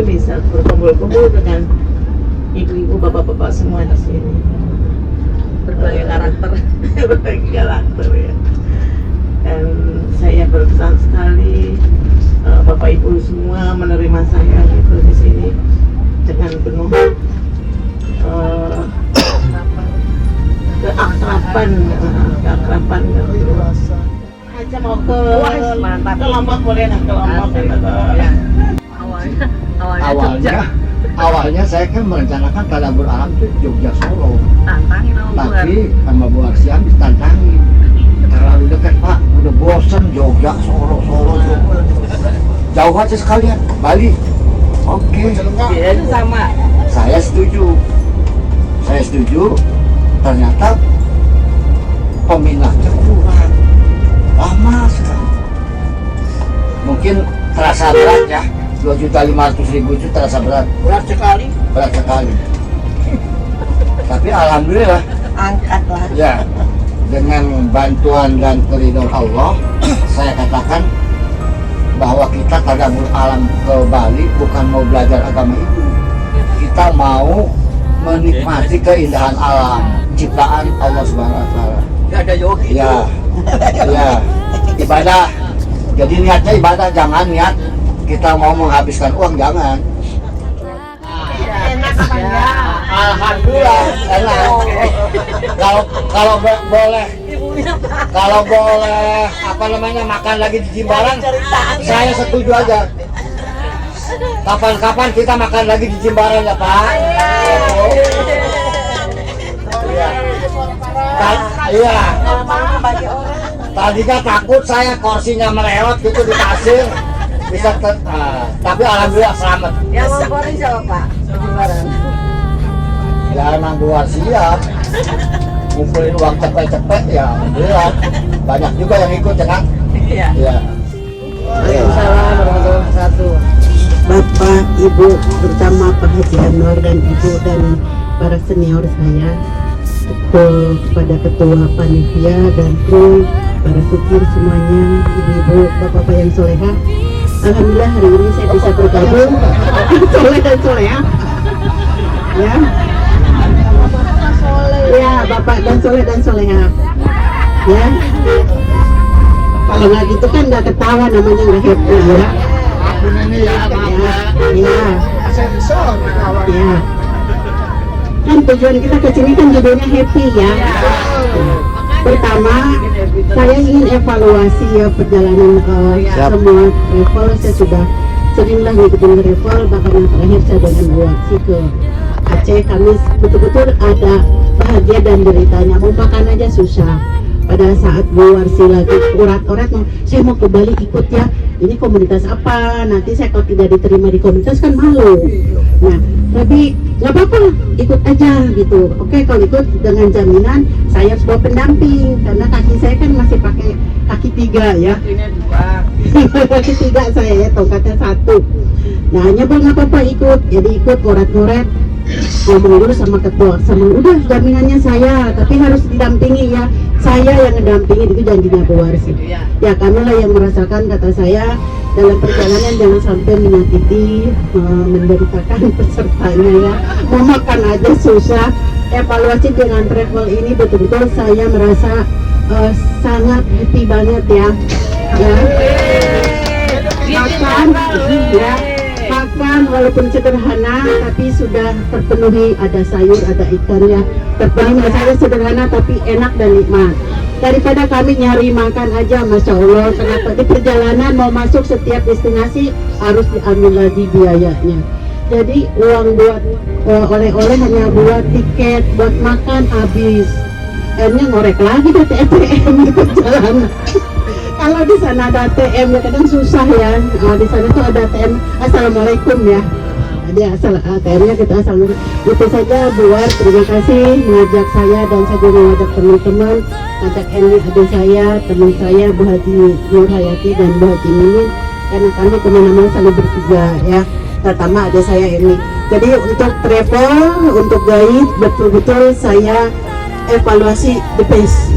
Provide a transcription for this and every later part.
bisa berkumpul-kumpul dengan ibu-ibu, bapak-bapak semua di sini. Berbagai karakter. Berbagai karakter ya. Dan saya berkesan sekali bapak ibu semua menerima saya gitu di sini dengan penuh keakraban gitu. Aja mau ke mantap. ke Lombok boleh nah ke Lombok Ya. Awalnya Awalnya saya kan merencanakan tadabbur alam itu Jogja Solo, tantangin tapi sama Bu Arsian ditantangin terlalu dekat Pak, udah bosen Jogja Solo jauh aja sekalian Bali. Oke. Iya itu sama. Saya setuju. Ternyata peminatnya kurang, lama sekali. Mungkin terasa berat ya, 2.500.000 itu terasa berat sekali. Tapi alhamdulillah Angkatlah. ya, dengan bantuan dan keridhaan Allah saya katakan bahwa kita tadabbur alam ke Bali bukan mau belajar agama itu, kita mau menikmati keindahan alam ciptaan Allah Subhanahu wa taala. Gak ada yogi. Ya, ibadah. Jadi niatnya ibadah, jangan niat kita mau menghabiskan uang, jangan. Enak ya. Alhamdulillah enak. Kalau boleh apa namanya makan lagi di Jimbaran, saya setuju aja. Kapan-kapan kita makan lagi di Jimbaran ya Pak. Iya. Tadinya takut saya kursinya melewat gitu di pasir, bisa tapi alhamdulillah selamat. Yang ngomporin siapa Pak? Jimbaran. Ya emang luar siap. Ngumpulin uang cepet-cepet ya alhamdulillah. Banyak juga yang ikut ya Kang. Iya. Iya. Waalaikumsalam warahmatullahi wabarakatuh. Bapak, Ibu, terutama Pak Haji Anwar dan Ibu dan para senior saya, kepada ketua panitia dan kru, para supir semuanya, ibu-ibu, bapak-bapak yang soleha. Alhamdulillah hari ini saya bisa bergabung soleh dan soleha. Ya, ya bapak dan soleh dan soleha. Ya, kalau nggak gitu kan nggak ketawa, namanya nggak happy ya. Ya. Kan tujuan kita ke sini kan judulnya happy ya. Pertama, saya ingin evaluasi ya perjalanan semua travel. Saya sudah seringlah ngikutin travel, bahkan yang terakhir saya dengan Bu Warsi ke Aceh. Kami betul-betul ada bahagia dan deritanya. Mau makan aja susah. Pada saat Bu Warsi lagi urat-urat, saya mau ke Bali ikut ya. Ini komunitas apa? Nanti saya kalau tidak diterima di komunitas kan malu. Nah, tapi nggak apa-apa, ikut aja gitu. Oke, kalau ikut dengan jaminan saya harus bawa pendamping karena kaki saya kan masih pakai kaki 3 ya. Kaki 3 saya ya, tongkatnya 1. Nah, nyoba nggak apa-apa ikut. Jadi ikut urat-urat, ngomong dulu sama ketua, sama udah jaminannya saya, tapi harus didampingi ya. Saya yang ngedampingin, itu janjinya Bu Warsi. Ya kamilah yang merasakan, kata saya, dalam perjalanan jangan sampai menyakiti, menderitakan pesertanya ya. Mau makan aja susah. Evaluasi dengan travel ini betul-betul saya merasa sangat happy banget ya. Makan walaupun sederhana tapi sudah terpenuhi, ada sayur, ada ikan ya, terpenuhi. Saya sederhana tapi enak dan nikmat. Daripada kami nyari makan aja, Masya Allah, kenapa di perjalanan mau masuk setiap destinasi harus diambil lagi biayanya. Jadi uang buat oleh-oleh hanya buat tiket, buat makan habis. Akhirnya ngorek lagi di ATM di perjalanan. Kalau di sana ada ATM ya kadang susah ya. Di sana tuh ada ATM Assalamualaikum ya. Jadi asal ATM-nya kita assalamualaikum. Itu saja buat terima kasih mengajak saya, dan saya juga mengajak teman-teman, ngajak Henry adik saya, teman saya Bu Haji Nur Hayati dan Bu Haji Mimin, karena kami kemana-mana selalu bertiga ya. Pertama ada saya ini. Jadi untuk travel, untuk guide betul-betul saya evaluasi the best.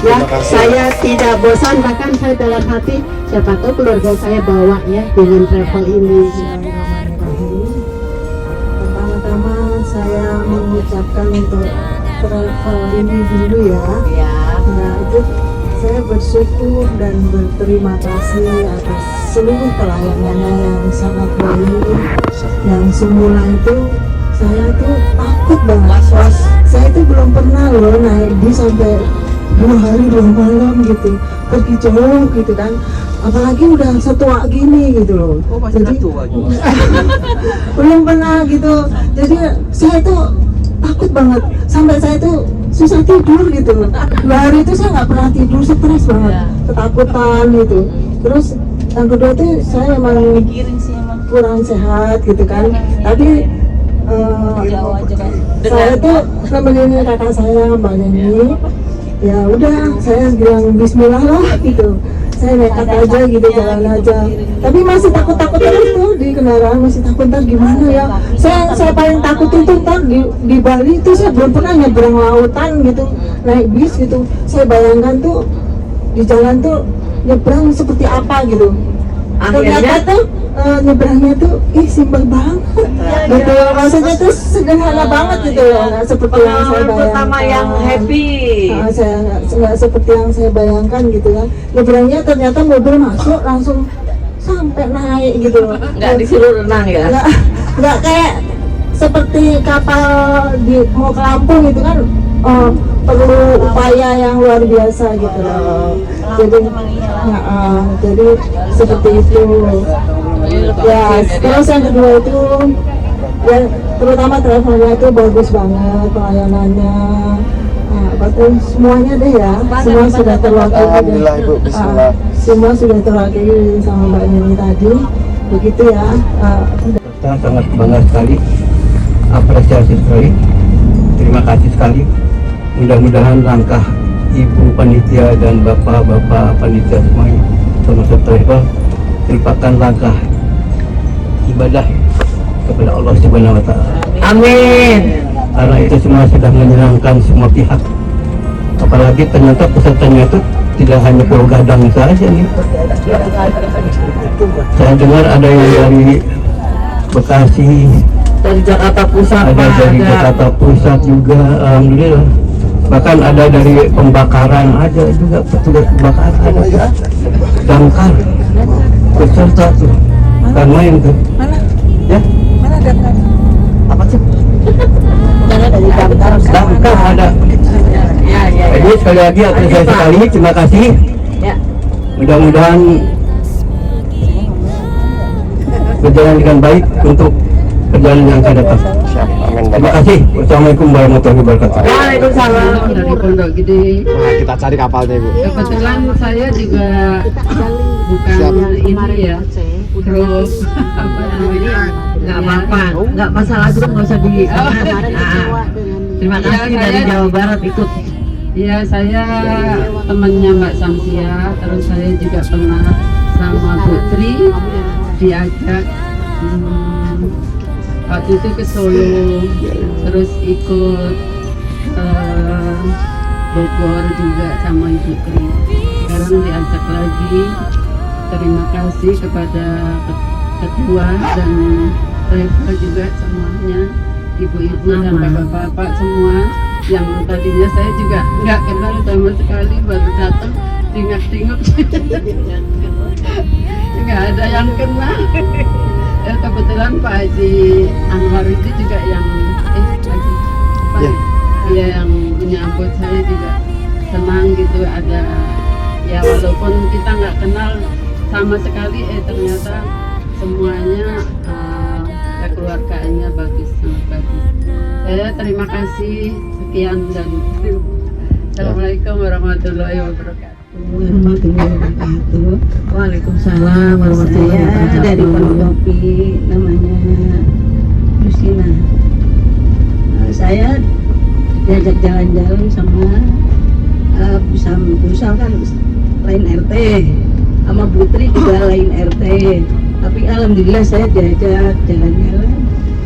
Ya, saya tidak bosan, bahkan saya dalam hati siapa tahu keluarga saya bawa ya dengan travel ini. ucapkan untuk travel ini dulu ya. Iya. Nah itu saya bersyukur dan berterima kasih atas seluruh pelayanannya yang sangat baik. Yang semula itu saya tuh takut banget. Saya tuh belum pernah loh naik bis sampai 2 hari 2 malam gitu, pergi jauh gitu kan. Apalagi udah setua gini gitu loh. Oh, masih Jadi, tua juga. belum pernah gitu. Jadi saya tuh takut banget sampai saya tuh susah tidur gitu. 2 hari itu saya nggak pernah tidur, stres banget, ketakutan gitu. Terus yang kedua tuh saya emang Mikirin sih emang. kurang sehat gitu kan. Tapi Jauh aja kan. saya tuh nemenin kakak saya Mbak Neni. Ya udah, saya bilang Bismillah lah gitu. Saya nekat aja gitu, jalan aja. Tapi masih takut-takut terus tuh di kendaraan, masih takut ntar gimana ya. Saya paling takut itu ntar di Bali itu saya belum pernah nyebrang lautan gitu, naik bis gitu. Saya bayangkan tuh di jalan tuh nyebrang seperti apa gitu. Ternyata tuh nyebrangnya tuh simpel banget gitu, rasanya tuh sederhana banget gitu loh, nggak seperti yang saya bayangkan. Pertama yang happy. Saya nggak seperti yang saya bayangkan gitu kan. Nyebrangnya ternyata mobil masuk langsung sampai naik gitu loh. Nggak disuruh renang ya? Nggak kayak seperti kapal mau ke Lampung gitu kan. Perlu upaya yang luar biasa gitu loh. Jadi seperti itu. Ya, terus yang kedua itu ya terutama travelnya itu bagus banget, pelayanannya. Semuanya deh ya, semua sudah terwakili. Alhamdulillah Ibu, bismillah. Semua sudah terwakili sama Mbak Neni tadi. Begitu ya. Kita sangat bangga sekali, apresiasi sekali, terima kasih sekali. Mudah-mudahan langkah Ibu Panitia dan Bapak-Bapak Panitia semuanya termasuk travel merupakan langkah ibadah kepada Allah Subhanahu wa Ta'ala. Amin. Karena itu semua sudah menyenangkan semua pihak. Apalagi ternyata pesertanya itu tidak hanya Pulau Gadang saja nih. Saya dengar ada yang dari Bekasi, Dari Jakarta Pusat. ada dari Jakarta Pusat juga, alhamdulillah. Bahkan ada dari pembakaran aja juga, petugas pembakaran ada. Damkar peserta tuh, kan main tuh. Mana? Ya, Mana damkar? apa sih? Dari Damkar. Damkar ada. Ya. Jadi sekali lagi apresiasi sekali, terima kasih. Ya. Mudah-mudahan berjalan dengan baik untuk perjalanan yang akan datang. Terima kasih. Wassalamualaikum warahmatullahi wabarakatuh. Waalaikumsalam. Dari Pondok Gede. Nah, kita cari kapalnya Ibu. Kebetulan saya juga bukan ini ya, grup apa namanya, Nggak apa-apa, nggak masalah grup, nggak usah di. Terima kasih Ya, dari saya- Jawa Barat ikut. ya saya temannya Mbak Samsia, terus saya juga pernah sama Putri diajak waktu itu ke Solo, terus ikut Bogor juga sama Ibu Tri. Sekarang diajak lagi. Terima kasih kepada ketua dan travel juga semuanya, ibu-ibu dan bapak-bapak semua yang tadinya saya juga nggak kenal sama sekali, baru datang tinggal-tinggal nggak ada yang kenal. Ya, kebetulan Pak Haji Anwar itu juga yang yang menyambut saya juga senang gitu, ada ya walaupun kita nggak kenal sama sekali, ternyata semuanya ya keluarganya bagus, sangat bagus. Saya terima kasih, sekian dan Assalamualaikum warahmatullahi wabarakatuh. Warahmatullahi wabarakatuh. Waalaikumsalam warahmatullahi Saya wabarakatuh. dari Pondokopi, namanya Rusina. Saya diajak jalan-jalan sama Busam kan lain RT, sama Putri juga lain RT. Tapi alhamdulillah saya diajak jalan-jalan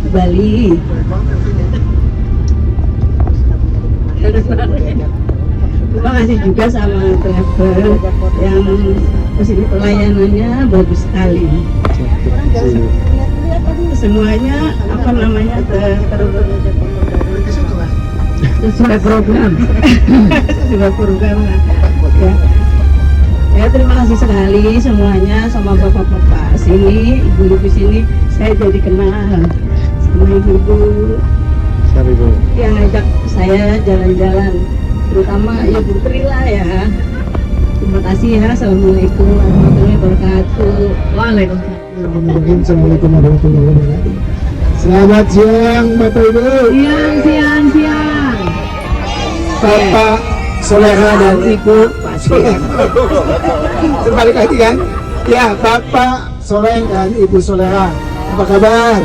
ke Bali. Terima kasih juga sama travel yang kesini, pelayanannya bagus sekali. Semuanya apa namanya sesuai program. Sebuah program lah. Ya. Ya, terima kasih sekali semuanya sama bapak-bapak sini, ibu-ibu sini. Saya jadi kenal sama ibu-ibu Siap Ibu. yang ngajak saya jalan-jalan, terutama Ibu Tri lah ya. Terima kasih ya. Assalamualaikum warahmatullahi wabarakatuh. Waalaikumsalam. Assalamualaikum warahmatullahi wabarakatuh. Selamat siang Bapak Ibu, Siang. Bapak Soleha dan Ibu Terbalik lagi kan? Ya, Bapak Soleh dan Ibu Soleha, apa kabar?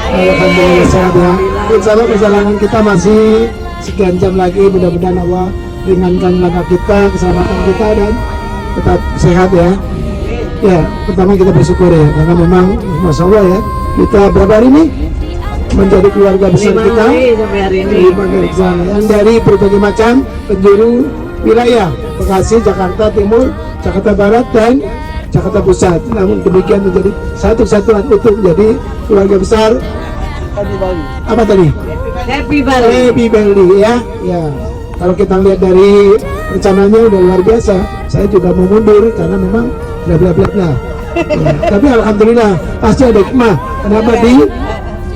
Alhamdulillah sehat ya. Insya Allah perjalanan kita masih sekian jam lagi. Mudah-mudahan Allah ringankan langkah kita, keselamatan kita, dan tetap sehat ya. Ya, pertama kita bersyukur ya, karena memang Masya Allah ya, kita berapa hari ini menjadi keluarga besar 5 kita hari sampai hari ini. 5 gereja yang dari berbagai macam penjuru wilayah, Bekasi, Jakarta Timur, Jakarta Barat, dan Jakarta Pusat. Namun demikian menjadi satu kesatuan utuh menjadi keluarga besar. Apa tadi? Happy Bali. Happy Bali ya. Ya. Kalau kita lihat dari rencananya udah luar biasa. Saya juga mau mundur karena memang bla. Ya. Tapi alhamdulillah pasti ada hikmah.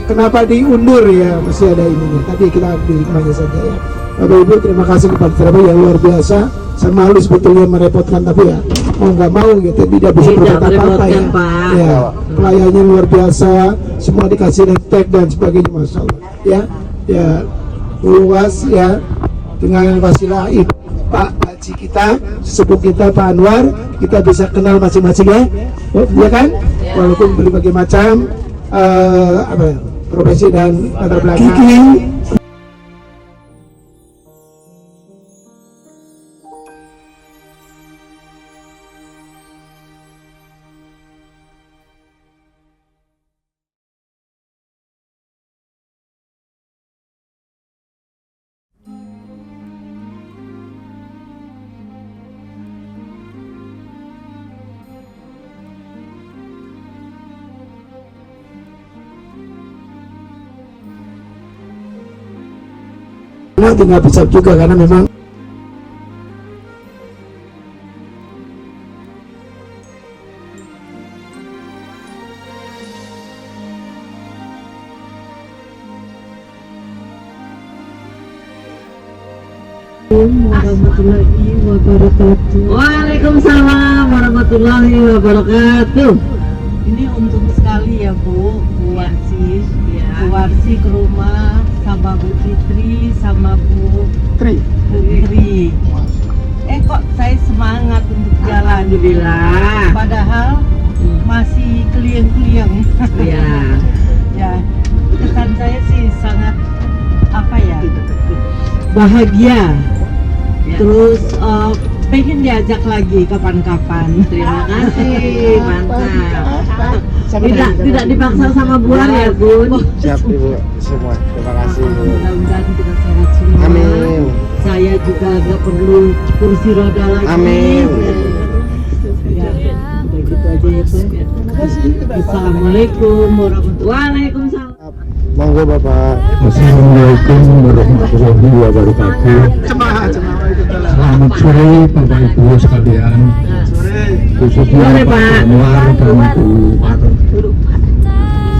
Kenapa diundur ya, masih ada ininya. Tapi kita ambil hikmahnya saja ya. Bapak Ibu, terima kasih kepada Surabaya yang luar biasa. Saya malu sebetulnya merepotkan, tapi ya mau nggak mau gitu, tidak bisa Tidak berbuat apa-apa ya. merepotkan, Pak. Ya, pelayannya luar biasa, semua dikasih tag dan sebagainya, Masya Allah. Ya, luas ya, dengan wasilah Ibu Pak Haji kita, sesepuh kita Pak Anwar, kita bisa kenal masing-masing ya, ya kan? Walaupun berbagai macam profesi dan latar belakang. Tinggal bisa juga karena memang warahmatullahi wabarakatuh. Waalaikumsalam warahmatullahi wabarakatuh. Ini untung sekali ya Bu Warsi, Ya. Bu Warsi ke rumah sama Bu Fitri sama Bu Tri. Putri. Kok saya semangat untuk jalan. Alhamdulillah. Padahal masih keliang-keliang. Ya. Ya, kesan saya sih sangat apa ya? Bahagia. Ya. Terus pengen diajak lagi kapan-kapan. Terima kasih, mantap. Tidak dipaksa sama Buan ya, Bun. Siap Ibu semua. Terima kasih Ibu. Mudah-mudahan kita sehat semua. Amin. Saya juga nggak perlu kursi roda lagi. Amin. Ya, begitu aja ya Pak. Assalamualaikum warahmatullahi Waalaikumsalam. Monggo Bapak. Assalamualaikum warahmatullahi wabarakatuh. Selamat sore Bapak Ibu sekalian, khususnya Sore, Pak Pak. Anwar dan Bu Pato.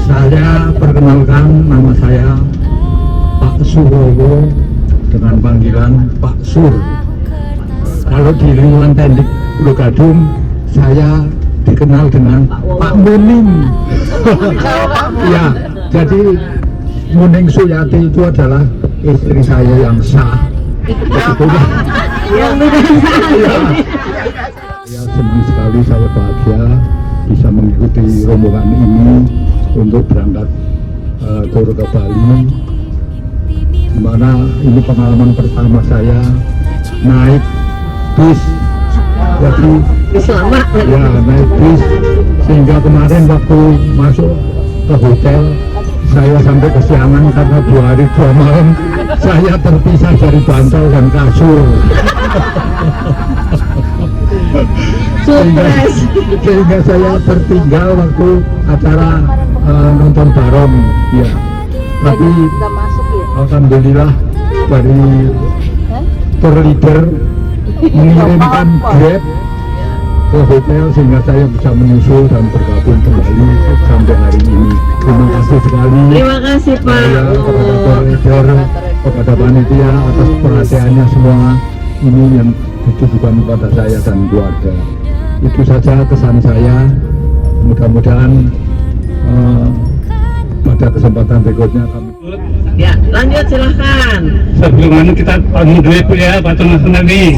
Saya perkenalkan, nama saya Pak Surowo dengan panggilan Pak Sur. Kalau di lingkungan Tendik Pulau Gadung, saya dikenal dengan Pak Muning. Ya, jadi Muning Suyati itu adalah istri saya yang sah. Sebetulnya Yang tidak saya senang sekali, saya bahagia bisa mengikuti rombongan ini untuk berangkat ke Bali, di mana ini pengalaman pertama saya naik bis. Jadi selamat. ya naik bis, sehingga kemarin waktu masuk ke hotel saya sampai kesiangan karena 2 hari 2 malam saya terpisah dari bantal dan kasur. Sehingga saya tertinggal waktu acara nonton bareng ya. Tapi alhamdulillah dari tour leader mengirimkan Grab ke hotel sehingga saya bisa menyusul dan bergabung kembali sampai hari ini. Terima kasih sekali. Terima kasih Pak. Saya kepada tour leader, kepada panitia atas perhatiannya semua ini yang ditujukan kepada saya dan keluarga. Itu saja kesan saya. Mudah-mudahan pada kesempatan berikutnya kami. Ya, lanjut silahkan. Sebelum kita panggil dulu Bu ya, Pak Tunasana nih.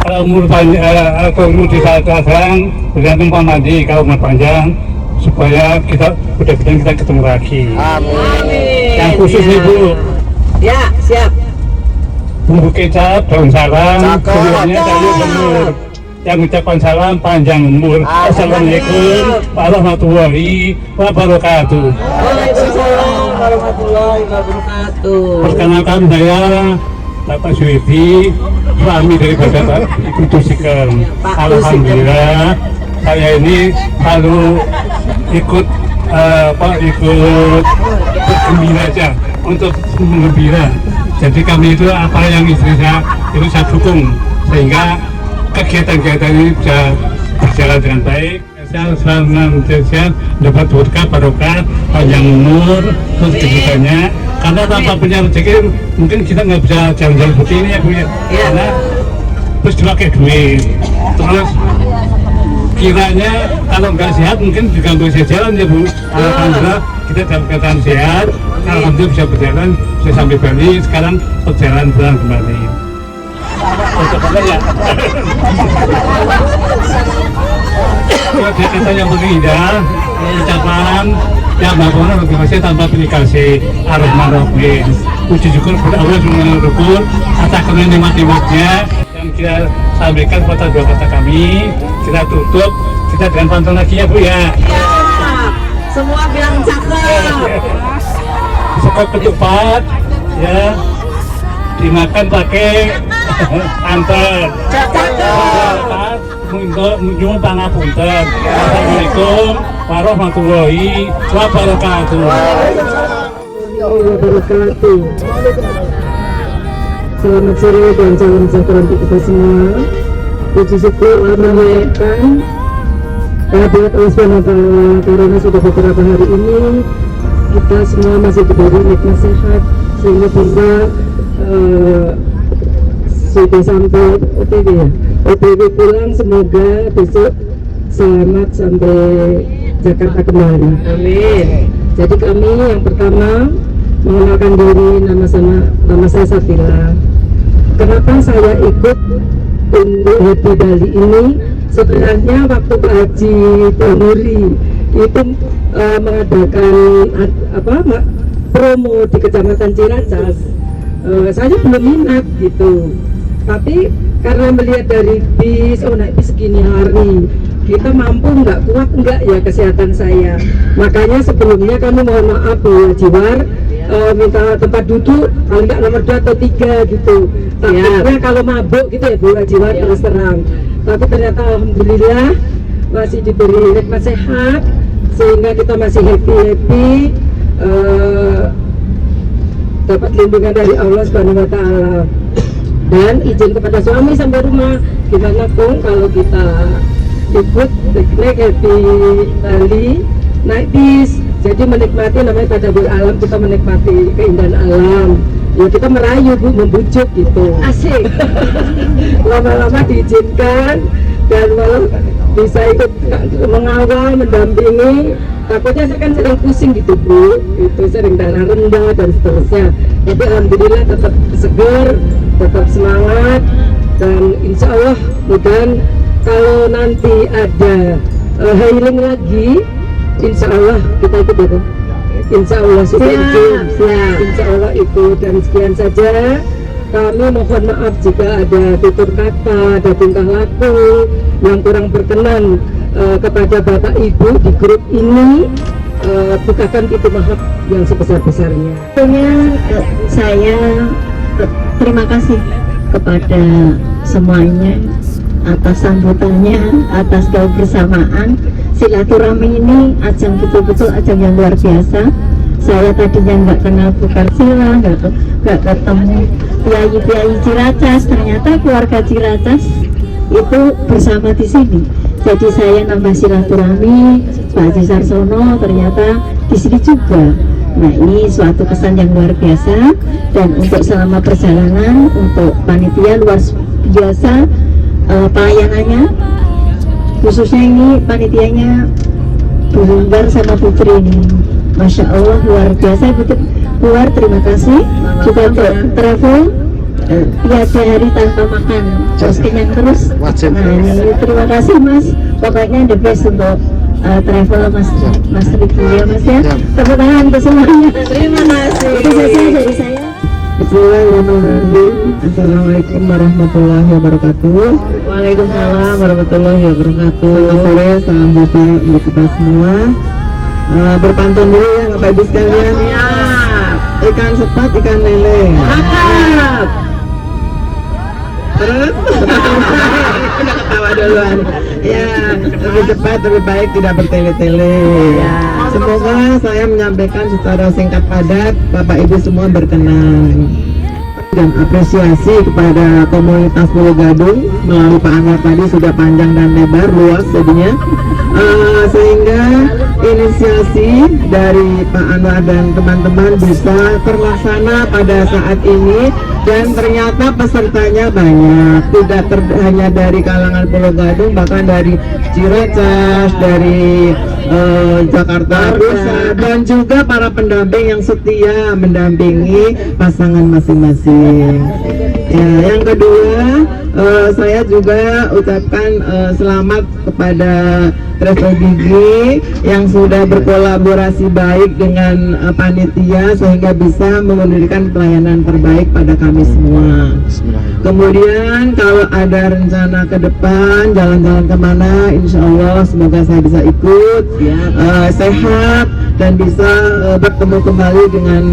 Kalau umur panjang, kalau umur di saat sekarang bergantung Pak Mandi, kalau umur panjang supaya kita mudah-mudahan kita ketemu lagi. Amin. Yang khusus nih Bu, Ya, siap. bumbu kecap, daun salam, semuanya dari umur. Yang ucapan salam panjang umur. Assalamualaikum warahmatullahi wabarakatuh. Waalaikumsalam warahmatullahi wabarakatuh. Perkenalkan saya Bapak Suwidi, suami daripada Ibu Tusikel. Alhamdulillah saya ini selalu ikut ikut bergembira aja untuk menggembira. Jadi kami itu apa yang istri saya itu saya dukung sehingga kegiatan-kegiatan ini bisa berjalan dengan baik. Saya selalu dapat berkah barokah panjang umur terus kehidupannya. Karena tanpa punya rezeki mungkin kita nggak bisa jalan-jalan seperti ini ya Bu ya. Karena terus dipakai duit. Terus kiranya kalau nggak sehat mungkin juga nggak bisa jalan ya Bu. Alhamdulillah kita dalam keadaan sehat. Alhamdulillah bisa berjalan, bisa sampai Bali. Sekarang perjalanan pulang kembali. Ya. Kata yang mengindah, ucapan yang bangunan lebih masih tanpa aplikasi Ar-Rahman-Ar-Rahim. Puji syukur kepada Allah Subhanahu wa Ta'ala atas karena nikmat-nikmatnya yang kita sampaikan kepada dua kata kami. Kita tutup, kita dengan pantun lagi ya Bu ya. Semua bilang cakep. Sekop ketupat ya dimakan pakai antar. Untuk menyumbang pangapunten. Assalamualaikum warahmatullahi wabarakatuh. Wabarakatuh. Selamat sore dan salam sejahtera untuk kita semua. Puji syukur menunaikan kehadirat Allah SWT karena sudah beberapa hari ini kita semua masih diberi nikmat sehat sehingga bisa sudah sampai OTW ya. OTW pulang, semoga besok selamat sampai Jakarta kembali. Amin. Jadi kami yang pertama mengenalkan diri, nama saya Safila. Kenapa saya ikut untuk Happy Bali ini? Sebenarnya waktu Pak Haji Bahuri itu mengadakan promo di Kecamatan Ciracas, saya belum minat gitu. Tapi karena melihat dari bis, naik bis segini hari, kita mampu nggak, kuat nggak ya kesehatan saya. Makanya sebelumnya kami mohon maaf Bu Jiwar, minta tempat duduk paling nggak nomor 2 atau 3 gitu. Takutnya kalau mabuk gitu ya Bu Jiwar terus terang. Tapi ternyata alhamdulillah masih diberi nikmat sehat sehingga kita masih happy dapat lindungan dari Allah Subhanahu wa Ta'ala. Dan izin kepada suami sampai rumah, gimana pun kalau kita ikut piknik Happy Bali naik bis, jadi menikmati namanya tadabbur alam, kita menikmati keindahan alam ya, kita merayu Bu, membujuk gitu, asik. Lama-lama diizinkan dan malah bisa ikut mengawal, mendampingi. Takutnya saya kan sering pusing gitu Bu, itu sering darah rendah dan seterusnya. Tapi alhamdulillah tetap segar, tetap semangat, dan insya Allah mudah kalau nanti ada healing lagi, insya Allah kita ikut ya Bu. Insya Allah sudah ikut, insya Allah ikut. Dan sekian saja. Kami mohon maaf jika ada tutur kata, ada tingkah laku yang kurang berkenan kepada Bapak Ibu di grup ini. Bukakan pintu maaf yang sebesar-besarnya. Saya terima kasih kepada semuanya atas sambutannya, atas kebersamaan. Silaturahmi ini ajang betul-betul ajang yang luar biasa. Saya tadinya nggak kenal Bu Karsila, juga ketemu piai-piai Ciracas. Ternyata keluarga Ciracas itu bersama di sini. Jadi saya nambah silaturahmi, Pak Haji Sarsono ternyata di sini juga. Nah, ini suatu kesan yang luar biasa. Dan untuk selama perjalanan, untuk panitia luar biasa pelayanannya, khususnya ini panitianya Bu Lumbar sama Putri ini, Masya Allah luar biasa. Begitu keluar, terima kasih juga untuk travel tiada hari tanpa makan, terus kenyang terus. Nah, ini terima kasih Mas, pokoknya the best untuk travel Mas Riki ya Mas ya. Tepuk tangan untuk semuanya. Terima kasih. Itu saja dari saya. Bismillahirrahmanirrahim. Assalamualaikum warahmatullahi wabarakatuh. Waalaikumsalam warahmatullahi wabarakatuh. Selamat sore, salam jumpa untuk kita semua. Berpantun dulu ya Bapak Ibu sekalian. Ikan sepat, ikan lele. Mantap. Terus udah ketawa duluan. Ya, lebih cepat, lebih baik, tidak bertele-tele. Semoga saya menyampaikan secara singkat padat, Bapak Ibu semua berkenan. Dan apresiasi kepada komunitas Pulau Gadung melalui Pak Anwar tadi sudah panjang dan lebar, luas jadinya. Sehingga inisiasi dari Pak Anwar dan teman-teman bisa terlaksana pada saat ini. Dan ternyata pesertanya banyak, tidak hanya dari kalangan Pulau Gadung, bahkan dari Ciracas, dari Jakarta Pusat, dan juga para pendamping yang setia mendampingi pasangan masing-masing. Ya, yang kedua, saya juga ucapkan selamat kepada Travel Gigi yang sudah berkolaborasi baik dengan panitia sehingga bisa memberikan pelayanan terbaik pada kami semua. Kemudian kalau ada rencana ke depan jalan-jalan kemana, insya Allah semoga saya bisa ikut, sehat dan bisa bertemu kembali dengan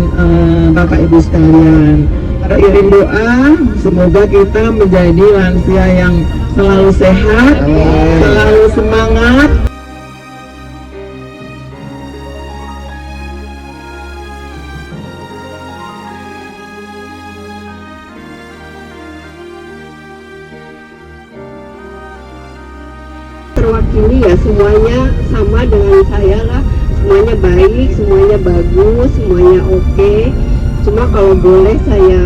Bapak Ibu sekalian. Iring doa semoga kita menjadi lansia yang selalu sehat, selalu semangat. Terwakili ya, semuanya sama dengan saya lah, semuanya baik, semuanya bagus, semuanya oke. Cuma kalau boleh saya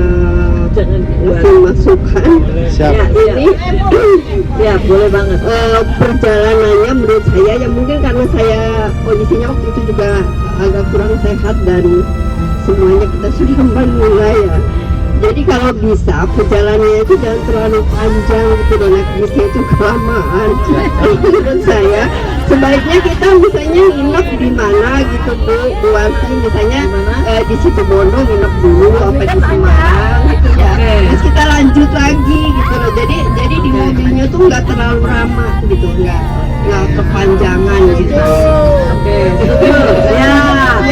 kasih masukan. Siap. Ya, ini Ya, boleh banget. perjalanannya menurut saya ya mungkin karena saya kondisinya waktu itu juga agak kurang sehat dan semuanya kita sudah memulai ya. Jadi kalau bisa perjalanannya itu jangan terlalu panjang gitu, dan naik bisnya itu kelamaan. Menurut saya sebaiknya kita misalnya nginep di mana gitu Bu Warti, misalnya di Situbondo nginep dulu apa di Semarang gitu ya. Terus kita lanjut lagi gitu loh. Jadi di mobilnya tuh nggak terlalu lama gitu, nggak kepanjangan gitu.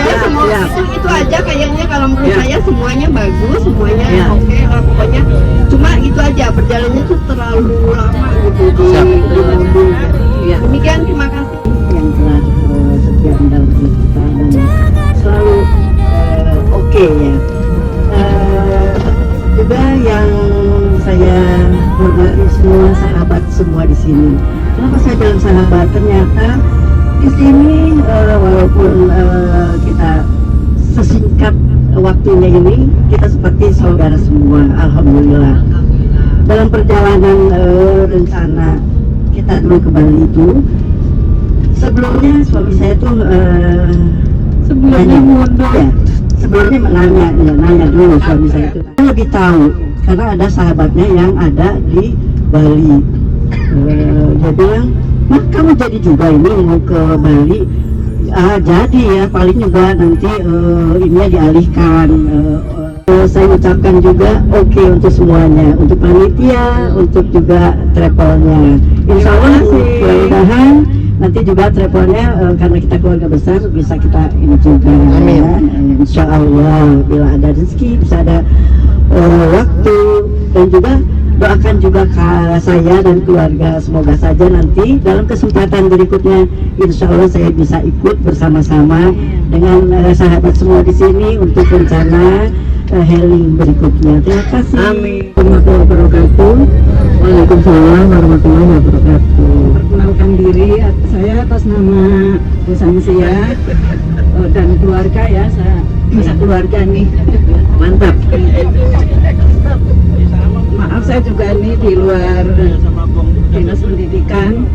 Ya semua itu aja kayaknya kalau menurut saya semuanya bagus, semuanya oke lah pokoknya. Cuma itu aja perjalanannya tuh terlalu lama gitu di mobil. Demikian, terima kasih yang telah setia mendampingi kita dan selalu oke ya. Juga yang saya hormati semua sahabat semua di sini. Kenapa saya bilang sahabat? Ternyata di sini walaupun kita sesingkat waktunya ini, kita seperti saudara semua. Alhamdulillah. Dalam perjalanan rencana kita dulu ke Bali itu, sebelumnya suami saya tuh sebelumnya nanya dulu suami saya itu. Saya lebih tahu karena ada sahabatnya yang ada di Bali. Dia bilang, "Mak, kamu jadi juga ini mau ke Bali?" Jadi ya, paling juga nanti ininya dialihkan. Saya ucapkan juga oke untuk semuanya, untuk panitia, untuk juga travelnya. Insya Allah mudah-mudahan nanti juga travelnya karena kita keluarga besar bisa kita ini juga. Amin. Ya. Insya Allah bila ada rezeki bisa ada waktu, dan juga doakan juga saya dan keluarga, semoga saja nanti dalam kesempatan berikutnya insya Allah saya bisa ikut bersama-sama dengan sahabat semua di sini untuk rencana healing berikutnya. Terima kasih. Amin. Warahmatullahi wabarakatuh. Waalaikumsalam warahmatullahi wabarakatuh. Perkenalkan diri, saya atas nama Bu Samsia dan keluarga ya, saya bisa keluarga nih. Mantap. Maaf saya juga nih di luar dinas pendidikan.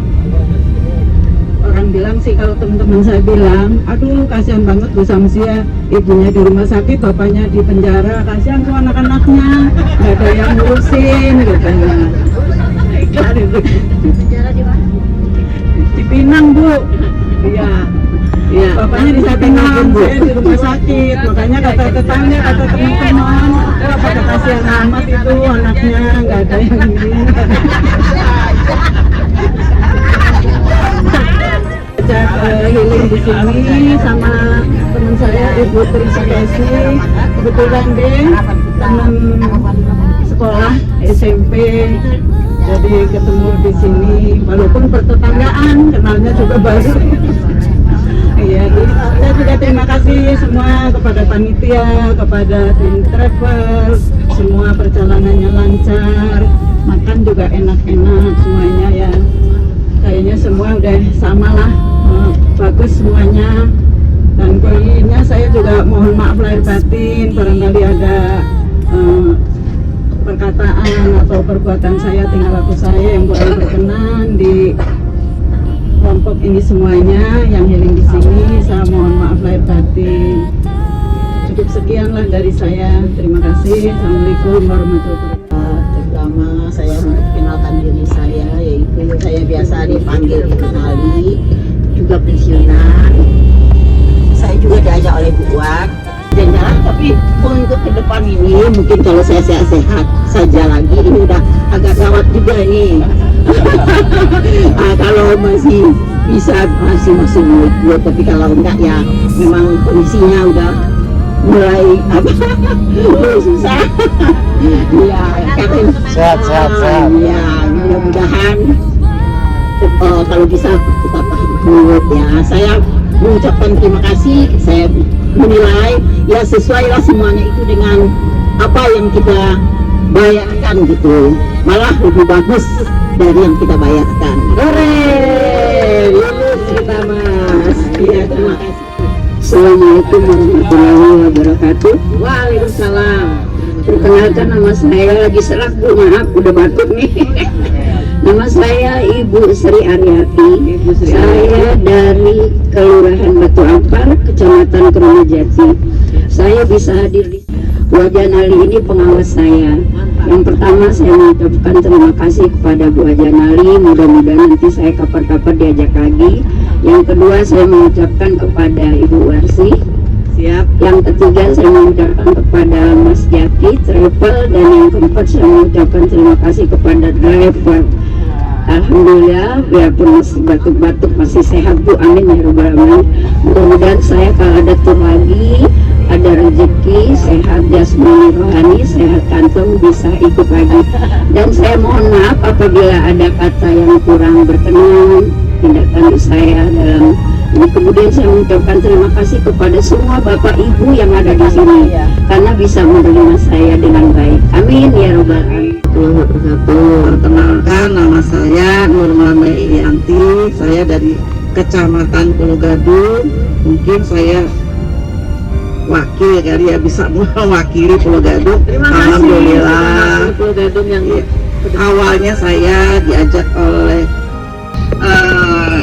Orang bilang sih, kalau teman-teman saya bilang, aduh kasihan banget Bu Samsia, ibunya di rumah sakit, bapaknya di penjara, kasihan tuh anak-anaknya, nggak ada yang ngurusin katanya. Penjara di mana? Di Pinang Bu. Iya. Iya. Bapaknya di Pinang, saya di rumah sakit. Makanya kata tetangga, kata teman-teman, pada kasihan amat itu anaknya, nggak ada yang ini. Healing di sini sama teman saya Ibu Trisakesi, kebetulan deh teman sekolah SMP, jadi ketemu di sini walaupun pertetanggaan, kenalnya juga baru. Iya, saya juga terima kasih semua kepada panitia, kepada tim travel, semua perjalanannya lancar, makan juga enak-enak semuanya ya. Kayaknya semua udah sama lah, bagus semuanya. Dan poinnya saya juga mohon maaf lahir batin, barangkali ada perkataan atau perbuatan saya, tingkah laku saya yang boleh berkenan di kelompok ini semuanya yang healing di sini. Saya mohon maaf lahir batin. Cukup sekian lah dari saya. Terima kasih. Assalamualaikum warahmatullahi wabarakatuh. Pertama saya memperkenalkan diri saya, yaitu saya biasa dipanggil Ibu Nali, juga pensiunan. Saya juga diajak oleh Bu Wat jalan-jalan, tapi untuk ke depan ini mungkin kalau saya sehat-sehat saja lagi, ini udah agak gawat juga nih. Kalau masih bisa masih buat, tapi kalau enggak ya memang kondisinya udah mulai mulai susah. Ya, Sehat. Ya, mudah-mudahan kalau bisa tetap hidup ya. Saya mengucapkan terima kasih. Saya menilai ya sesuailah semuanya itu dengan apa yang kita bayarkan gitu. Malah lebih bagus dari yang kita bayarkan. Lulus kita Mas. Ya, terima kasih. Assalamualaikum warahmatullahi wabarakatuh. Waalaikumsalam. Perkenalkan, nama saya lagi serak Bu, maaf udah batuk nih. Nama saya Ibu Sri Aryati. Saya dari Kelurahan Batu Ampar, Kecamatan Kerumajati. Saya bisa hadir di Wajah Nali ini pengawas saya. Yang pertama saya mengucapkan terima kasih kepada Bu Wajah Nali. Mudah-mudahan nanti saya kapan-kapan diajak lagi. Yang kedua saya mengucapkan kepada Ibu Warsi. Siap. Yang ketiga saya mengucapkan kepada Mas Jaki Travel, dan yang keempat saya mengucapkan terima kasih kepada driver. Alhamdulillah, biarpun masih batuk-batuk masih sehat Bu, amin ya robbal alamin. Mudah-mudahan saya kalau ada tur lagi, ada rezeki, sehat jasmani rohani, sehat kantong, bisa ikut lagi. Dan saya mohon maaf apabila ada kata yang kurang berkenan, tindakan saya dalam ini. Kemudian saya mengucapkan terima kasih kepada semua Bapak Ibu yang ada di sini karena bisa menerima saya dengan baik. Amin ya robbal alamin. Perkenalkan, nama saya Nurmala Yanti. Saya dari Kecamatan Pulau Gadung. Mungkin saya wakil kali ya, bisa mewakili Pulau Gadung. Alhamdulillah. Pulau Gadung yang Awalnya saya diajak oleh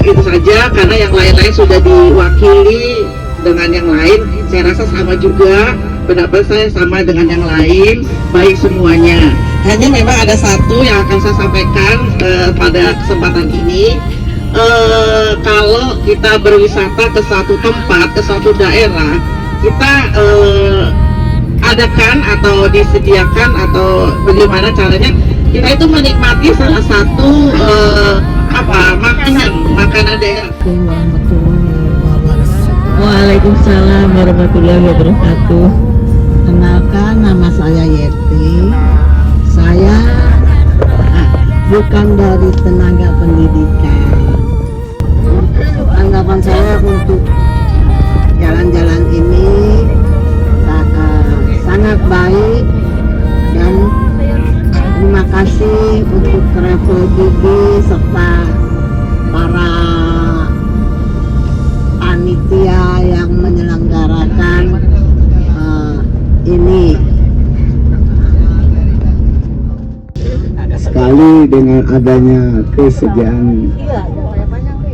itu saja, karena yang lain-lain sudah diwakili dengan yang lain. Saya rasa sama juga, pendapat saya sama dengan yang lain, baik semuanya. Hanya memang ada satu yang akan saya sampaikan pada kesempatan ini. Kalau kita berwisata ke satu tempat, ke suatu daerah, kita adakan atau disediakan atau bagaimana caranya, kita itu menikmati salah satu makanan daerah. Waalaikumsalam warahmatullahi wabarakatuh. Kenalkan, nama saya Yeti. Saya bukan dari tenaga pendidikan. Anggapan saya untuk jalan-jalan ini sangat baik, dan terima kasih untuk Travel Gigi serta para panitia yang menyelenggarakan ini. Sekali dengan adanya kesediaan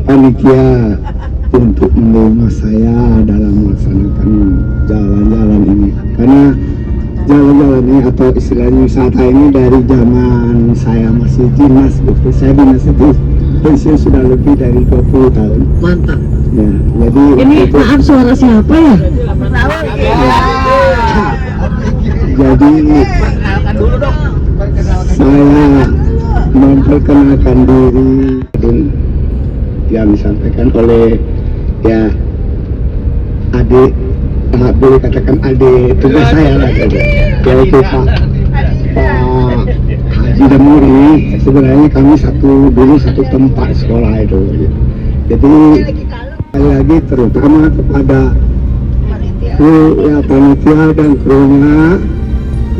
panitia untuk menerima saya dalam melaksanakan jalan-jalan ini, karena jalan-jalan ini atau istilahnya wisata ini dari zaman saya masih dinas gitu. Saya dinas itu pensiun sudah lebih dari 20 tahun. Mantap. Ya, jadi Ini maaf, suara siapa ya? jadi saya memperkenalkan diri yang disampaikan oleh ya adik, boleh katakan adik tugas saya lah, yaitu Pak Haji Damuri. Sebenarnya kami dulu satu tempat sekolah itu. Jadi sekali lagi terutama kepada kru ya, panitia dan kru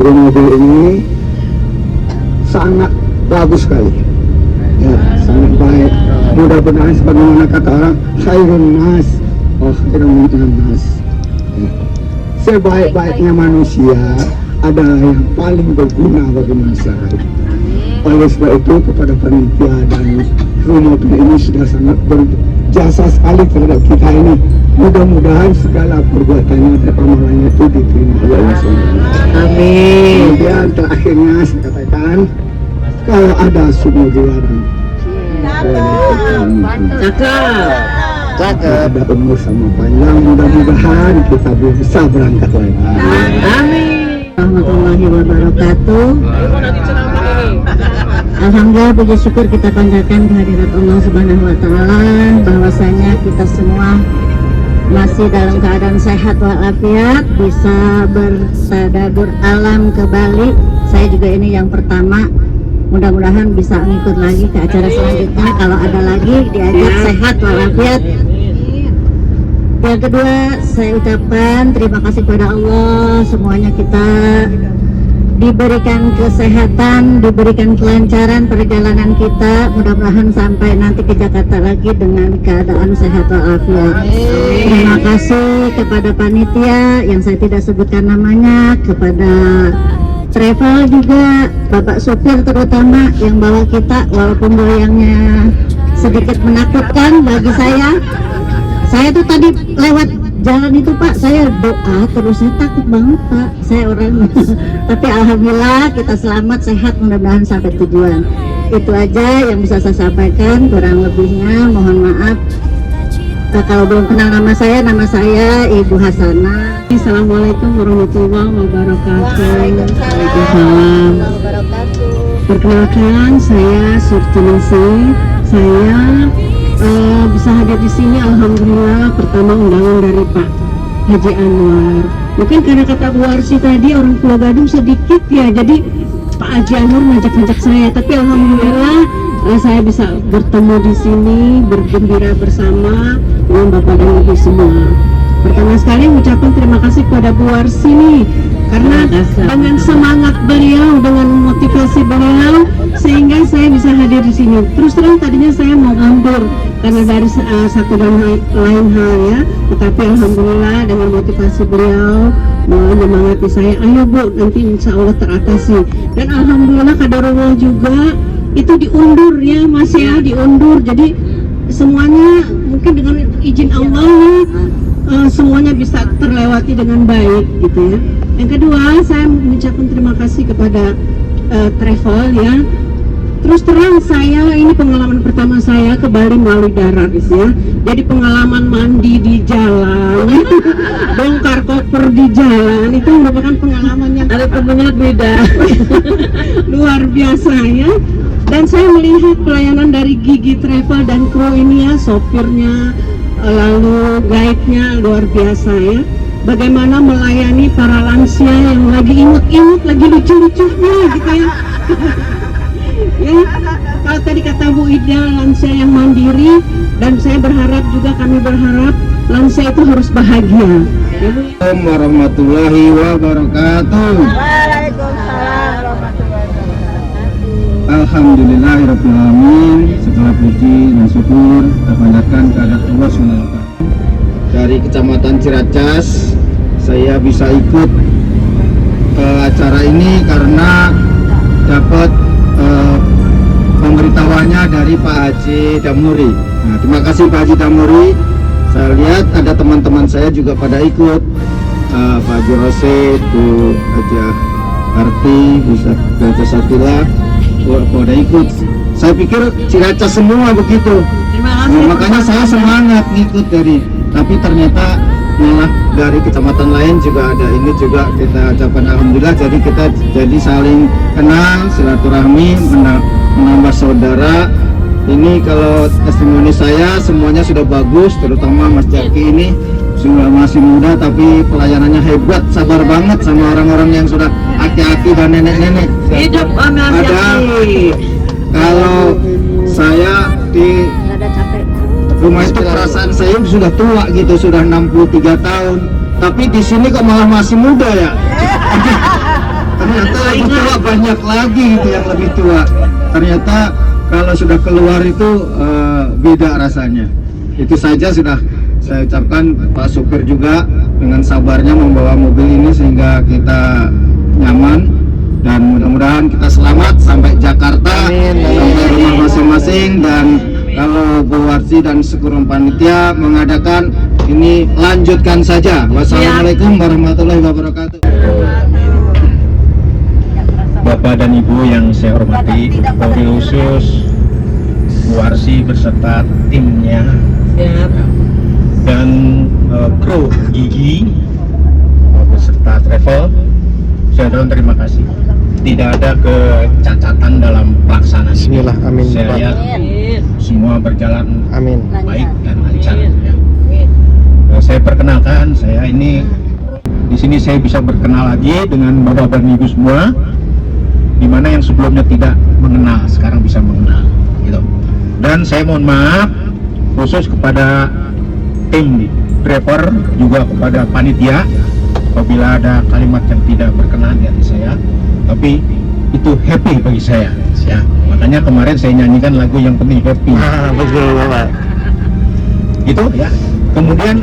mobil ini sangat bagus sekali, ya, sangat baik. Mudah-mudahan sebagaimana kata orang, khairun nas, khairun nas. Ya. Sebaik-baiknya manusia adalah yang paling berguna bagi masyarakat. Oleh sebab itu kepada panitia dan kru mobil ini sudah sangat berjasa sekali terhadap kita ini. Mudah-mudahan segala perbuatannya dan amalannya itu diterima oleh Allah SWT. Amin. Kemudian terakhirnya saya katakan, kalau ada semua dan Cakep. ada umur sama panjang, mudah-mudahan kita bisa berangkat lagi. Amin. Warahmatullahi wabarakatuh. Alhamdulillah, puji syukur kita panjatkan kehadirat Allah Subhanahu wa Ta'ala, bahwasanya kita semua masih dalam keadaan sehat walafiat, bisa bertadabbur alam ke Bali. Saya juga ini yang pertama, mudah-mudahan bisa ngikut lagi ke acara selanjutnya kalau ada lagi diajak sehat walafiat. Yang kedua, saya ucapkan terima kasih kepada Allah, semuanya kita diberikan kesehatan, diberikan kelancaran perjalanan kita, mudah-mudahan sampai nanti ke Jakarta lagi dengan keadaan sehat walafiat. Terima kasih kepada panitia yang saya tidak sebutkan namanya, kepada travel juga, Bapak sopir terutama yang bawa kita, walaupun goyangnya sedikit menakutkan bagi saya. Saya tuh tadi lewat jalan itu Pak, saya doa terus, saya takut banget Pak, saya orang tapi alhamdulillah kita selamat sehat, mudah-mudahan sampai tujuan. Itu aja yang bisa saya sampaikan, kurang lebihnya mohon maaf. Kalau belum kenal nama saya Ibu Hasanah. Assalamualaikum warahmatullahi wabarakatuh. Waalaikumsalam. Perkenalkan, saya Surtinasi. Saya bisa hadir di sini alhamdulillah, pertama undangan dari Pak Haji Anwar. Mungkin karena kata Bu Arsi tadi orang Pulau Gadung sedikit ya, jadi Pak Haji Anwar ngajak-ngajak saya, tapi alhamdulillah saya bisa bertemu di sini, bergembira bersama dengan Bapak dan Ibu semua. Pertama sekali mengucapkan terima kasih kepada Bu Arsi nih, karena dengan semangat beliau, dengan motivasi beliau, sehingga saya bisa hadir di sini. Terus terang tadinya saya mau mundur karena dari satu dan lain hal ya, tetapi alhamdulillah dengan motivasi beliau menyemangati saya, ayo Bu, nanti insya Allah teratasi. Dan alhamdulillah kadarullah juga itu diundur ya Mas ya, diundur. Jadi semuanya mungkin dengan izin Allah ya, semuanya bisa terlewati dengan baik gitu ya. Yang kedua, saya mengucapkan terima kasih kepada travel ya. Terus terang saya, ini pengalaman pertama saya ke Bali melalui darat ya. Jadi pengalaman mandi di jalan, bongkar koper di jalan, itu merupakan pengalaman yang ada temennya beda, luar biasa ya. Dan saya melihat pelayanan dari Gigi Travel dan kru ini ya, sopirnya, lalu guide-nya luar biasa ya. Bagaimana melayani para lansia yang lagi imut-imut, lagi lucu-lucunya gitu ya. Ya, kalau tadi kata Bu Ida, lansia yang mandiri, dan saya berharap juga, kami berharap lansia itu harus bahagia. Assalamualaikum warahmatullahi wabarakatuh. Alhamdulillahirrahmanirrahim. Segala puji dan syukur kita panjatkan kehadirat Allah SWT. Dari Kecamatan Ciracas, saya bisa ikut ke acara ini karena dapat pemberitahuannya dari Pak Haji Damuri. Nah, terima kasih Pak Haji Damuri. Saya lihat ada teman-teman saya juga pada ikut, Pak Haji Rosid, Bu Haja Arti, Bu Haja Satila, pada ikut. Saya pikir Ciracas semua begitu. Nah, makanya saya semangat ngikut tapi ternyata malah dari kecamatan lain juga ada. Ini juga kita ucapkan alhamdulillah, jadi kita jadi saling kenal, silaturahmi, menambah saudara. Ini kalau testimoni saya semuanya sudah bagus, terutama Mas Jaki ini sudah masih muda tapi pelayanannya hebat, sabar banget sama orang-orang yang sudah aki-aki dan nenek-nenek. Hidup Mas Jaki. Kalau saya di rumah itu perasaan saya sudah tua gitu, sudah 63 tahun. Tapi di sini kok malah masih muda ya. Ternyata lebih tua banyak lagi gitu yang lebih tua. Ternyata kalau sudah keluar itu beda rasanya. Itu saja sudah saya ucapkan. Pak supir juga dengan sabarnya membawa mobil ini sehingga kita nyaman. Dan mudah-mudahan kita selamat sampai Jakarta, sampai rumah masing-masing. Dan kalau Bu Warsi dan sekurang panitia mengadakan ini, lanjutkan saja. Wassalamualaikum warahmatullahi wabarakatuh. Bapak dan Ibu yang saya hormati, wabil khusus Bu Warsi beserta timnya dan kru Gigi beserta travel, saya ucapkan terima kasih. Tidak ada kecacatan dalam pelaksanaan. Bismillah, amin. Saya lihat semua berjalan Amin. baik dan lancar. Ya. Saya perkenalkan, saya ini di sini saya bisa berkenal lagi dengan Bapak dan Ibu semua, di mana yang sebelumnya tidak mengenal sekarang bisa mengenal, gitu. Dan saya mohon maaf khusus kepada tim driver, juga kepada panitia apabila ada kalimat yang tidak berkenan di hati saya, tapi itu happy bagi saya ya. Makanya kemarin saya nyanyikan lagu yang penting happy. Betul Bapak. Gitu ya. Kemudian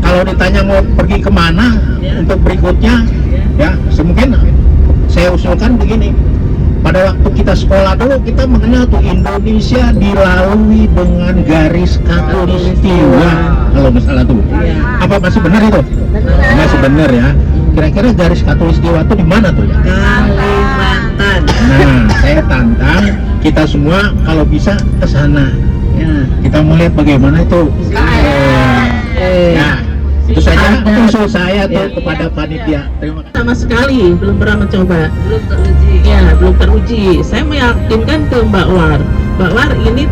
kalau ditanya mau pergi kemana untuk berikutnya ya, semungkin saya usulkan begini. Pada waktu kita sekolah dulu kita mengenal tuh Indonesia dilalui dengan garis khatulistiwa, kalau nggak salah tuh. Apa masih benar itu? Masih benar ya. Kira-kira garis khatulistiwa itu di mana tuh ya? Kalimantan. Nah, saya tantang kita semua kalau bisa ke sana. Ya, kita melihat bagaimana itu. Ya, itu saja usul saya tuh kepada panitia. Terima kasih. Sama sekali belum pernah mencoba. Belum teruji. Ya, belum teruji. Saya meyakinkan ke Mbak War ini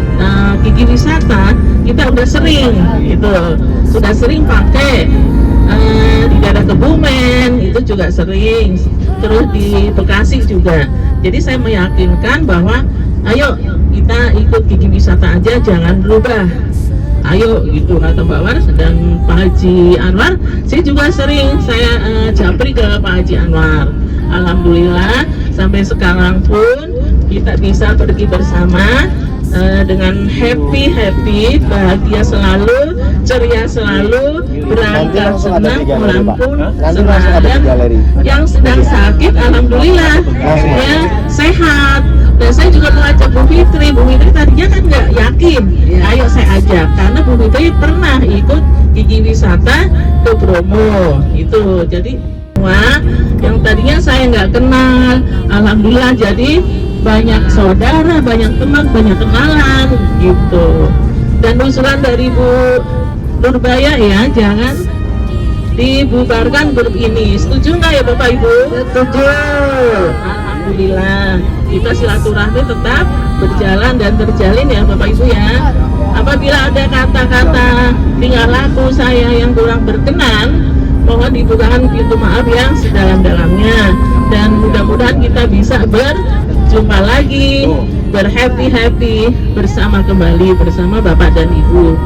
gigi wisata kita udah sering gitu, sudah sering pakai di daerah Kebumen itu juga sering, terus di Bekasi juga. Jadi saya meyakinkan bahwa ayo kita ikut gigi wisata aja, jangan berubah. Ayo gitu kata Mbak War dan Pak Haji Anwar. Saya juga sering japri ke Pak Haji Anwar. Alhamdulillah sampai sekarang pun kita bisa pergi bersama dengan happy, bahagia selalu, ceria selalu, berangkat senang, pulang pun senang. Dan yang sedang sakit alhamdulillah ya sehat. Dan saya juga mengajak Bu Fitri tadinya kan nggak yakin, ayo saya ajak karena Bu Fitri pernah ikut gigi wisata ke Bromo itu. Jadi semua yang tadinya saya nggak kenal, alhamdulillah jadi banyak saudara, banyak teman, banyak kenalan gitu. Dan usulan dari Bu Nurbaya ya, jangan dibubarkan grup ini. Setuju nggak ya Bapak Ibu? Setuju. Alhamdulillah kita silaturahmi tetap berjalan dan terjalin ya Bapak Ibu ya. Apabila ada kata-kata tingkah laku saya yang kurang berkenan, mohon dibukakan pintu maaf yang sedalam-dalamnya, dan mudah-mudahan kita bisa berjumpa lagi, berhappy bersama kembali bersama Bapak dan Ibu.